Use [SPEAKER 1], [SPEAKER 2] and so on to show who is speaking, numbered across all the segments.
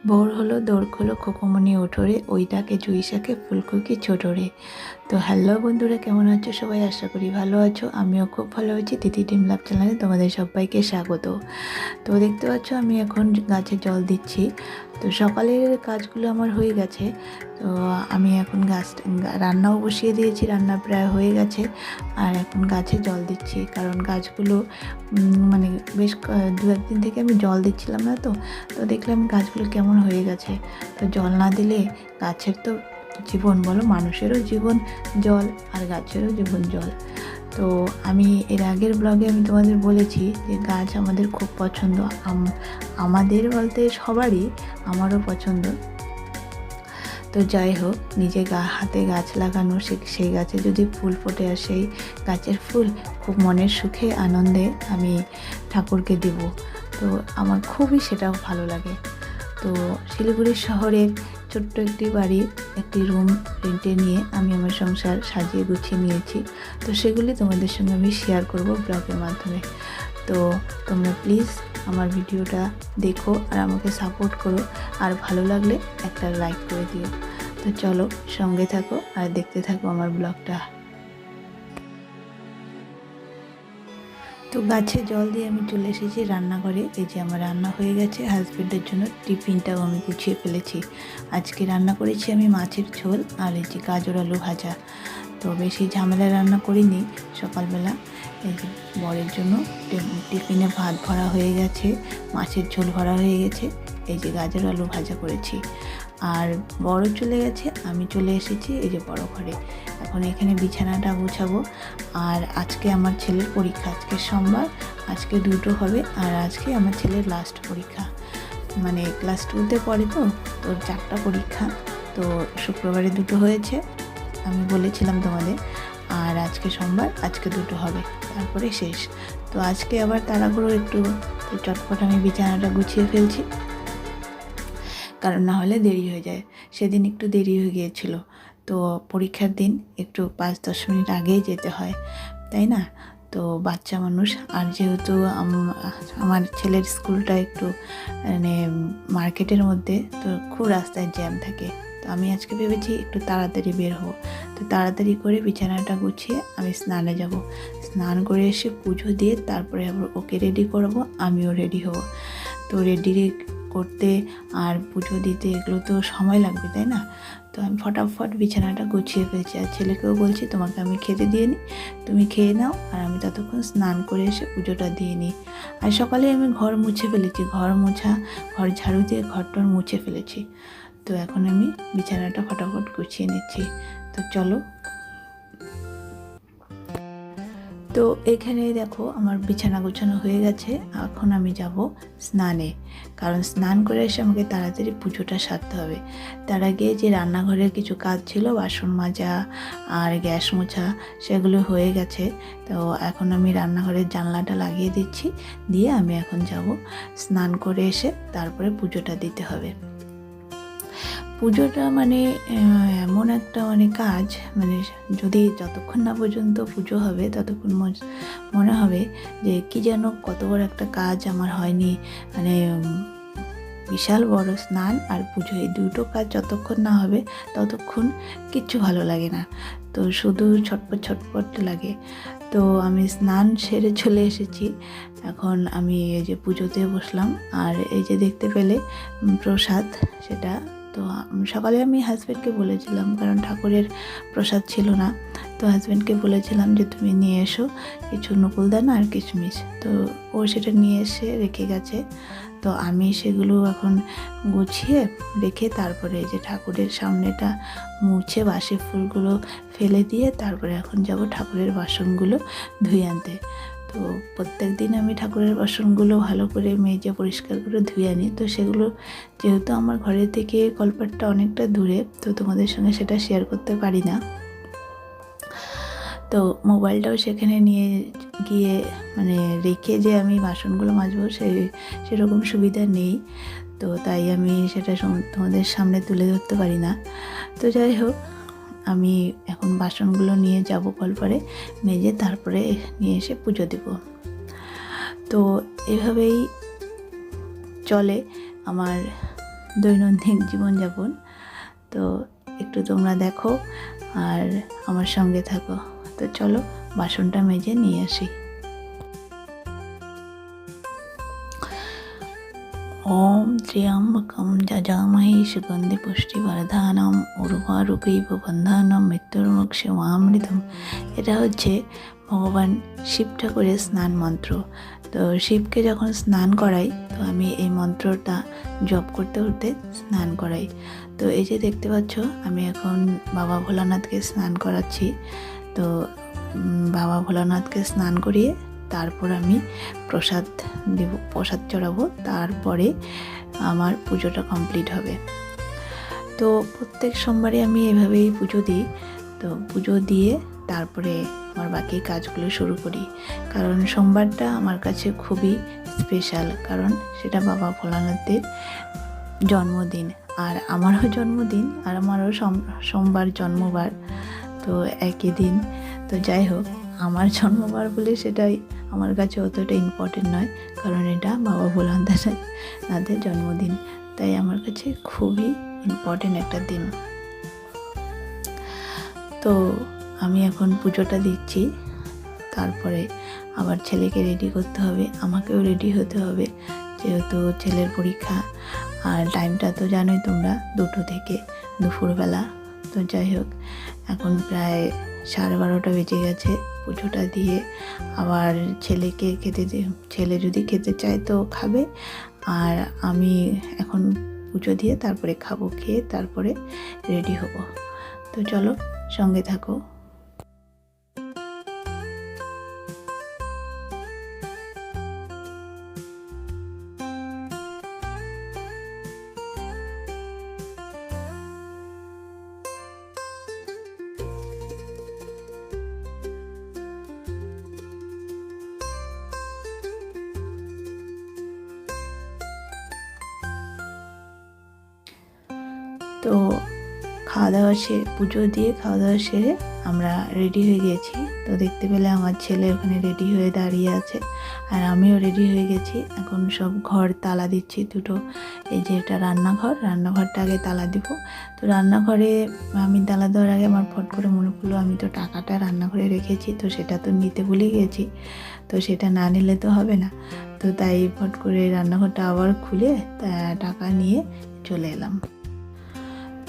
[SPEAKER 1] ভোর হলো দৌড় খোলো খোকমনি ওঠরে ওইটাকে জুইশাকে ফুলকপি ছোটরে। তো হ্যালো বন্ধুরা, কেমন আছো সবাই? আশা করি ভালো আছো। আমিও খুব ভালো আছি। তিথি টিম লাভ চ্যানেলে তোমাদের সবাইকে স্বাগত। তো দেখতে পাচ্ছ আমি এখন গাছে জল দিচ্ছি। তো সকালের কাজগুলো আমার হয়ে গেছে। তো আমি এখন রান্নাও বসিয়ে দিয়েছি, রান্না প্রায় হয়ে গেছে। আর এখন গাছে জল দিচ্ছি, কারণ গাছগুলো মানে বেশ দু একদিন থেকে আমি জল দিচ্ছিলাম না। তো দেখলাম গাছগুলো কেমন হয়ে গেছে। তো জল না দিলে গাছের তো জীবন, বলো, মানুষেরও জীবন জল আর গাছেরও জীবন জল। তো আমি এর আগের ব্লগে আমি তোমাদের বলেছি যে গাছ আমাদের খুব পছন্দ। আমাদের বলতে সবারই, আমারও পছন্দ। তো যাই হোক, নিজে হাতে গাছ লাগানো, সেই গাছে যদি ফুল ফোটে আর সেই গাছের ফুল খুব মনের সুখে আনন্দে আমি ঠাকুরকে দেব, তো আমার খুবই সেটাও ভালো লাগে। তো শিলিগুড়ি শহরের ছোট্ট একটি বাড়ি, একটি রুম রেন্টে নিয়ে আমি আমার সংসার সাজিয়ে গুছিয়ে নিয়েছি। তো সেগুলি তোমাদের সঙ্গে আমি শেয়ার করব ব্লগের মাধ্যমে। তো তোমরা প্লিজ আমার ভিডিওটা দেখো আর আমাকে সাপোর্ট করো, আর ভালো লাগলে একটা লাইক করে দিও। তো চলো, সঙ্গে থাকো আর দেখতে থাকো আমার ব্লগটা। তো গাছে জল দিয়ে আমি চলে এসেছি রান্নাঘরে। এই যে আমার রান্না হয়ে গেছে, হাজব্যান্ডের জন্য টিফিনটাও আমি গুছিয়ে ফেলেছি। আজকে রান্না করেছি আমি মাছের ঝোল আর এই যে গাজর আলু ভাজা। তো বেশি ঝামেলা রান্না করিনি সকালবেলা। এই যে বরের জন্য টিফিনে ভাত ভরা হয়ে গেছে, মাছের ঝোল ভরা হয়ে গেছে, এই যে গাজর আলু ভাজা করেছি। আর বড় চলে গেছে, আমি চলে এসেছি এই যে বড় ঘরে। এখন এখানে বিছানাটা গুছাবো। আর আজকে আমার ছেলের পরীক্ষা, আজকে সোমবার, আজকে দুটো হবে। আর আজকে আমার ছেলের লাস্ট পরীক্ষা, মানে ক্লাস 2তে পড়ে, তো তোর 4টা পরীক্ষা। তো শুক্রবারে দুটো হয়েছে, আমি বলেছিলাম তোমাদের। আর আজকে সোমবার, আজকে দুটো হবে, তারপরে শেষ। তো আজকে আবার তাড়াহুড়ো একটু, চটপট আমি বিছানাটা গুছিয়ে ফেলছি, কারণ না হলে দেরি হয়ে যায়। সেদিন একটু দেরি হয়ে গিয়েছিল। তো পরীক্ষার দিন একটু 5-10 মিনিট আগেই যেতে হয়, তাই না? তো বাচ্চা মানুষ, আর যেহেতু আমার ছেলের স্কুলটা একটু মানে মার্কেটের মধ্যে, তো খুব রাস্তায় জ্যাম থাকে। তো আমি আজকে ভেবেছি একটু তাড়াতাড়ি বের হব। তো তাড়াতাড়ি করে বিছানাটা গুছিয়ে আমি স্নানে যাব। স্নান করে এসে পুজো দিয়ে তারপরে আবার ওকে রেডি করব, আমিও রেডি হব। তো রেডি করতে আর পুজো দিতে এগুলো তো সময় লাগবে, তাই না? তো আমি ফটাফট বিছানাটা গুছিয়ে ফেলছি। আর ছেলেকেও বলছি, তোমাকে আমি খেতে দিয়ে নিই, তুমি খেয়ে নাও, আর আমি ততক্ষণ স্নান করে এসে পুজোটা দিয়ে নিই। আর সকালে আমি ঘর মুছে ফেলেছি, ঘর ঝাড়ু দিয়ে ঘরটর মুছে ফেলেছি। তো এখন আমি বিছানাটা ফটাফট গুছিয়ে নিচ্ছি। তো চলো। তো এখানে দেখো আমার বিছানা গোছানো হয়ে গেছে। এখন আমি যাব স্নানে, কারণ স্নান করে এসে আমাকে তাড়াতাড়ি পুজোটা সারতে হবে। তার আগে যে রান্নাঘরের কিছু কাজ ছিল, বাসন মাজা আর গ্যাস মোছা, সেগুলো হয়ে গেছে। তো এখন আমি রান্নাঘরের জানলাটা লাগিয়ে দিচ্ছি, দিয়ে আমি এখন যাব স্নান করে এসে তারপরে পুজোটা দিতে হবে। পুজোটা মানে এমন একটা কাজ, যদি যতক্ষণ না পর্যন্ত পুজো হবে ততক্ষণ মনে হবে যে কি যেন কত বড় একটা কাজ আমার হয়নি। বিশাল বড় স্নান আর পুজো, এই দুটো কাজ যতক্ষণ না হবে ততক্ষণ কিচ্ছু ভালো লাগে না। তো শুধু ছটপট ছটপট লাগে। তো আমি স্নান সেরে চলে এসেছি। এখন আমি এই যে পুজোতে বসলাম। আর এই যে দেখতে পেলে প্রসাদ, সেটা তো সকালে আমি হাজব্যান্ডকে বলেছিলাম, কারণ ঠাকুরের প্রসাদ ছিল না। তো হাজব্যান্ডকে বলেছিলাম যে তুমি নিয়ে এসো কিছু নকুলদানা আর কিশমিশ। তো ও সেটা নিয়ে এসে রেখে গেছে। তো আমি সেগুলো এখন গুছিয়ে রেখে তারপরে এই যে ঠাকুরের সামনেটা মুছে বাসি ফুলগুলো ফেলে দিয়ে তারপরে এখন যাব ঠাকুরের বাসনগুলো ধুয়ে আনতে। তো প্রত্যেক দিন আমি ঠাকুরের বাসনগুলো ভালো করে মেজে পরিষ্কার করে ধুয়ে আনি। তো সেগুলো যেহেতু আমার ঘরের থেকে কলপাটটা অনেকটা দূরে, তো তোমাদের সঙ্গে সেটা শেয়ার করতে পারি না। তো মোবাইলটাও সেখানে নিয়ে গিয়ে রেখে যে আমি বাসনগুলো মাজবো সেরকম সুবিধা নেই। তো তাই আমি সেটা তোমাদের সামনে তুলে ধরতে পারি না। তো যাই হোক, আমি এখন বাসনগুলো নিয়ে যাব কলপারে, মেজে তারপরে নিয়ে এসে পুজো দেব। তো এভাবেই চলে আমার দৈনন্দিন জীবনযাপন। তো একটু তোমরা দেখো আর আমার সঙ্গে থাকো। তো চলো বাসনটা মেজে নিয়ে আসি। ওম ত্র্যম্বকম যজামহে সুগন্ধি পুষ্টিবর্ধনম উর্বারুকৈব বন্ধনম মৃত্যুর্মুক্ষমামৃতম। এটা হচ্ছে ভগবান শিব ঠাকুরের স্নান মন্ত্র। তো শিবকে যখন স্নান করাই তো আমি এই মন্ত্রটা জপ করতে করতে স্নান করাই। তো এই যে দেখতে পাচ্ছ আমি এখন বাবা ভোলানাথকে স্নান করাচ্ছি। তো বাবা ভোলানাথকে স্নান করিয়ে তারপর আমি প্রসাদ দেব, প্রসাদ চড়াবো, তারপরে আমার পুজোটা কমপ্লিট হবে। তো প্রত্যেক সোমবারে আমি এভাবেই পুজো দিই। তো পুজো দিয়ে তারপরে আমার বাকি কাজগুলো শুরু করি, কারণ সোমবারটা আমার কাছে খুবই স্পেশাল, কারণ সেটা বাবা ভোলানাথের জন্মদিন আর আমারও জন্মদিন আর আমারও সোমবার জন্মবার, তো একই দিন। তো যাই হোক, আমার জন্মবার বলে সেটাই আমার কাছে অতটা ইম্পর্টেন্ট নয়, কারণ এটা বাবা ভোলানাথের জন্মদিন, তাই আমার কাছে খুবই ইম্পর্টেন্ট একটা দিন। তো আমি এখন পুজোটা দিচ্ছি, তারপরে আবার ছেলেকে রেডি করতে হবে, আমাকেও রেডি হতে হবে, যেহেতু ছেলের পরীক্ষা। আর টাইমটা তো জানোই তোমরা, 2টো থেকে দুপুরবেলা। তো যাই হোক, এখন প্রায় 12:30 বেজে গেছে। পুজোটা দিয়ে আবার ছেলেকে খেতে ছেলে যদি খেতে চায় তো খাবে, আর আমি এখন পুজো দিয়ে তারপরে খাবো, খেয়ে তারপরে রেডি হব। তো চলো সঙ্গে থাকো। তো খাওয়া দাওয়া সেরে, পুজো দিয়ে খাওয়া দাওয়া সেরে আমরা রেডি হয়ে গেছি। তো দেখতে পেলে আমার ছেলে ওখানে রেডি হয়ে দাঁড়িয়ে আছে, আর আমিও রেডি হয়ে গেছি। এখন সব ঘর তালা দিচ্ছি, 2টো। এই যে এটা রান্নাঘরটা আগে তালা দিব। তো রান্নাঘরে আমি তালা দেওয়ার আগে আমার ফট করে মনে পড়লো আমি তো টাকাটা রান্নাঘরে রেখেছি, তো সেটা তো নিতে ভুলে গেছি। তো সেটা না নিলে তো হবে না, তো তাই ফট করে রান্নাঘরটা আবার খুলে টাকা নিয়ে চলে এলাম।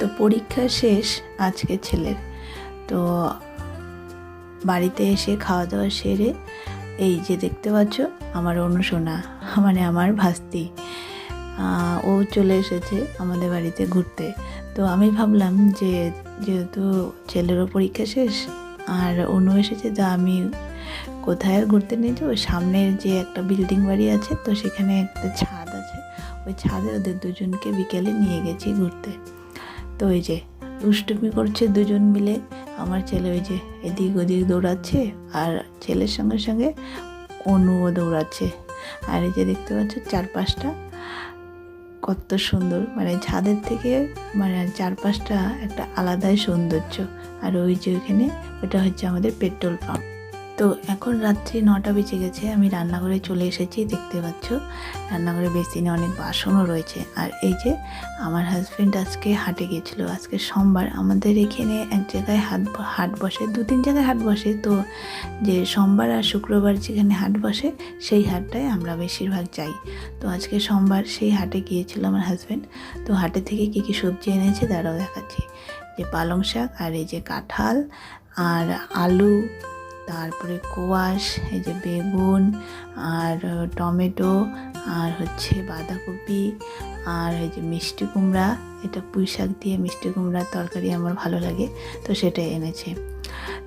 [SPEAKER 1] তো পরীক্ষা শেষ আজকে ছেলের। তো বাড়িতে এসে খাওয়া দাওয়া সেরে এই যে দেখতে পাচ্ছ আমার অনুসোনা, মানে আমার ভাস্তি, ও চলে এসেছে আমাদের বাড়িতে ঘুরতে। তো আমি ভাবলাম যে যেহেতু ছেলেরও পরীক্ষা শেষ আর অনু এসেছে, তা আমি কোথায় আর ঘুরতে নিয়ে যাবো, সামনের যে একটা বিল্ডিং বাড়ি আছে, তো সেখানে একটা ছাদ আছে, ওই ছাদে ওদের দুজনকে বিকেলে নিয়ে গেছি ঘুরতে। তো ওই যে দুষ্টুমি করছে দুজন মিলে, আমার ছেলে ওই যে এদিক ওদিক দৌড়াচ্ছে, আর ছেলের সঙ্গে সঙ্গে অনুও দৌড়াচ্ছে। আর এই যে দেখতে পাচ্ছ চারপাশটা কত সুন্দর, মানে ছাদের থেকে মানে চারপাশটা একটা আলাদাই সৌন্দর্য। আর ওই যে ওইখানে ওটা হচ্ছে আমাদের পেট্রোল পাম্প। তো এখন রাত্রি 9টা বেজে গেছে, আমি রান্নাঘরে চলে এসেছি। দেখতে পাচ্ছ রান্নাঘরে বেসিনে অনেক বাসনও রয়েছে। আর এই যে আমার হাজব্যান্ড আজকে হাটে গিয়েছিলো, আজকে সোমবার আমাদের এখানে এক জায়গায় হাট বসে, 2-3 জায়গায় হাট বসে। তো যে সোমবার আর শুক্রবার যেখানে হাট বসে সেই হাটটায় আমরা বেশিরভাগ যাই। তো আজকে সোমবার, সেই হাটে গিয়েছিল আমার হাজব্যান্ড। তো হাটে থেকে কী কী সবজি এনেছে তারাও দেখাচ্ছি, যে পালং শাক আর এই যে কাঁঠাল আর আলু, তারপরে কোয়াশ, এই যে বেগুন আর টমেটো আর হচ্ছে বাঁধাকপি আর এই যে মিষ্টি কুমড়া, এটা পুঁই শাক দিয়ে মিষ্টি কুমড়ার তরকারি আমার ভালো লাগে, তো সেটাই এনেছে।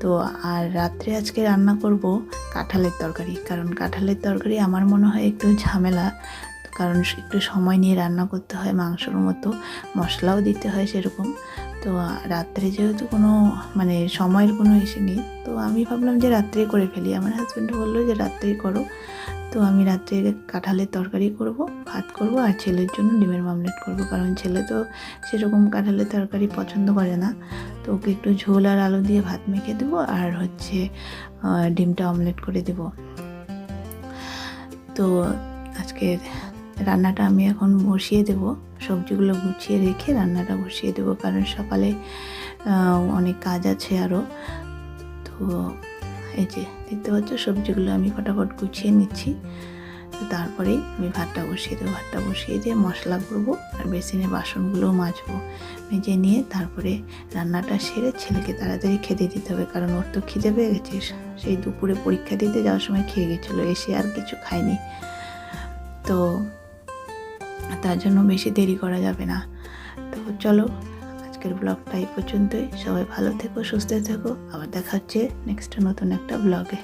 [SPEAKER 1] তো আর রাত্রে আজকে রান্না করব কাঁঠালের তরকারি, কারণ কাঁঠালের তরকারি আমার মনে হয় একটু ঝামেলা, কারণ একটু সময় নিয়ে রান্না করতে হয়, মাংসর মতো মশলাও দিতে হয় সেরকম। তো রাত্রে যেহেতু কোনো মানে সময়ের কোনো ইস্যু নেই, তো আমি ভাবলাম যে রাত্রে করে ফেলি। আমার হাজব্যান্ড বললো যে রাত্রেই করো। তো আমি রাত্রে কাঁঠালের তরকারি করব, ভাত করব, আর ছেলের জন্য ডিমের মামলেট করব, কারণ ছেলে তো সেরকম কাঁঠালের তরকারি পছন্দ করে না। তো ওকে একটু ঝোল আর আলু দিয়ে ভাত মেখে দেবো, আর হচ্ছে ডিমটা অমলেট করে দেব। তো আজকে রান্নাটা আমি এখন বসিয়ে দেব, সবজিগুলো গুছিয়ে রেখে রান্নাটা বসিয়ে দেব, কারণ সকালে অনেক কাজ আছে আরও। তো এই যে দেখতে পাচ্ছ সবজিগুলো আমি ফটাফট গুছিয়ে নিচ্ছি, তারপরেই আমি ভাতটা বসিয়ে দেবো। ভাতটা বসিয়ে দিয়ে মশলা করবো আর বেসিনে বাসনগুলোও মাজবো। মেজে নিয়ে তারপরে রান্নাটা সেরে ছেলেকে তাড়াতাড়ি খেতে দিতে হবে, কারণ ওর তো খিদে পেয়ে গেছে। সেই দুপুরে পরীক্ষা দিতে যাওয়ার সময় খেয়ে গেছিলো, এসে আর কিছু খায়নি। তো তার জন্য বেশি দেরি করা যাবে না। তো চলো আজকের ব্লগটা এই পর্যন্তই। সবাই ভালো থেকো, সুস্থ থেকো, আবার দেখা হচ্ছে নেক্সট নতুন একটা ব্লগে।